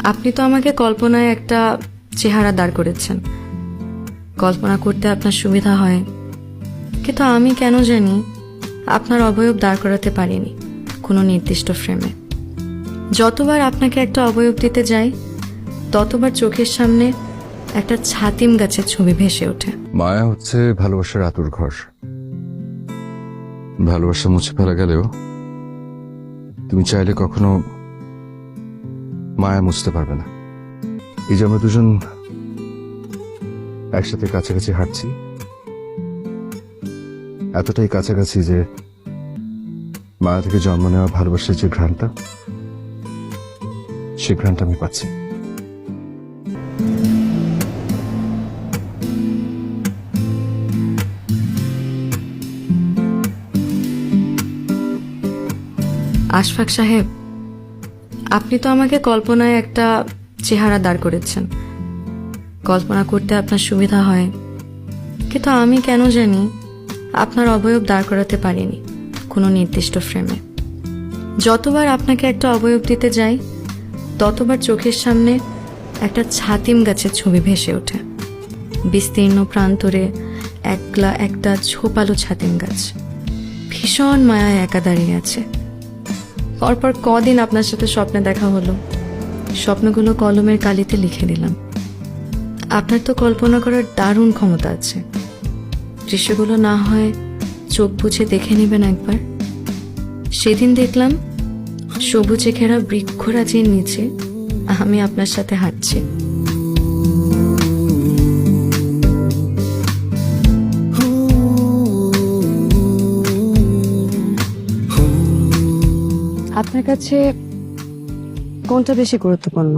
আপনি তো আমাকে কল্পনায় একটা চেহারা দাঁড় করেছেন। কল্পনা করতে আপনার সুবিধা হয়, কিন্তু আমি কেন জানি আপনার অবয়ব দাঁড় করাতে পারিনি কোনো নির্দিষ্ট ফ্রেমে। যতবার আপনাকে একটা অবয়ব দিতে যাই, ততবার চোখের সামনে একটা ছাতিম গাছের ছবি ভেসে ওঠে। মায়া হচ্ছে ভালোবাসার আতুর ঘর। ভালোবাসা মুছে ফেলা গেলেও তুমি চাইলে কখনো মায়া মুছতে পারবে না। এই যে আমরা দুজন একসাথে কাছাকাছি হাঁটছি, এতটাই কাছাকাছি যে মায়া থেকে জন্ম নেওয়া ভালোবাসার যে ঘ্রাণটা, সে ঘ্রাণটা আমি পাচ্ছি। আশফাক সাহেব, আপনি তো আমাকে কল্পনায় একটা চেহারা দাঁড় করেছেন। কল্পনা করতে আপনার সুবিধা হয়, কিন্তু আমি কেন জানি আপনার অবয়ব দাঁড় করাতে পারিনি কোনো নির্দিষ্ট ফ্রেমে। যতবার আপনাকে একটা অবয়ব দিতে যাই, ততবার চোখের সামনে একটা ছাতিম গাছের ছবি ভেসে ওঠে। বিস্তীর্ণ প্রান্তরে একলা একটা ঝোপালো ছাতিম গাছ ভীষণ মায়ায় একা দাঁড়িয়ে আছে। পরপর কদিন আপনার সাথে স্বপ্নে দেখা হলো, স্বপ্নগুলো কলমের কালিতে লিখে দিলাম। আপনার তো কল্পনা করার দারুণ ক্ষমতা আছে। দৃশ্যগুলো না হয় চোখ বুঝে দেখে নেবেন একবার। সেদিন দেখলাম সবুজে ঘেরা বৃক্ষরাজির নিচে আমি আপনার সাথে হাঁটছি। আপনার কাছে কোনটা বেশি গুরুত্বপূর্ণ,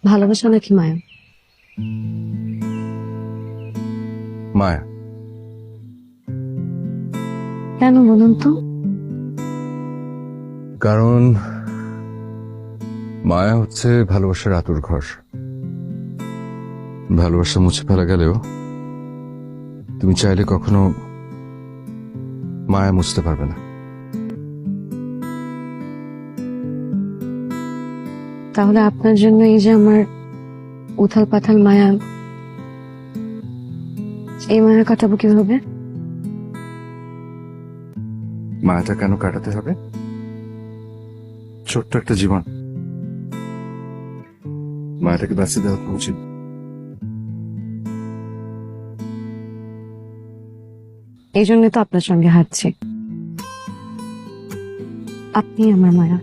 ভালোবাসা নাকি মায়া? মায়া। কেন বলুন তো? কারণ মায়া হচ্ছে ভালোবাসার আতুর ঘর। ভালোবাসা মুছে ফেলা গেলেও তুমি চাইলে কখনো মায়া মুছতে পারবে না। তাহলে আপনার জন্য এই যে আমার উথাল পাথাল মায়া, এই মায়া কাটাবো কিভাবে? মায়াটা কেন কাটাতে হবে? ছোট্ট একটা জীবন, মায়াটাকে বাঁচিয়ে দেওয়া উচিত। এই জন্য তো আপনার সঙ্গে হাঁটছি। আপনি আমার মায়া।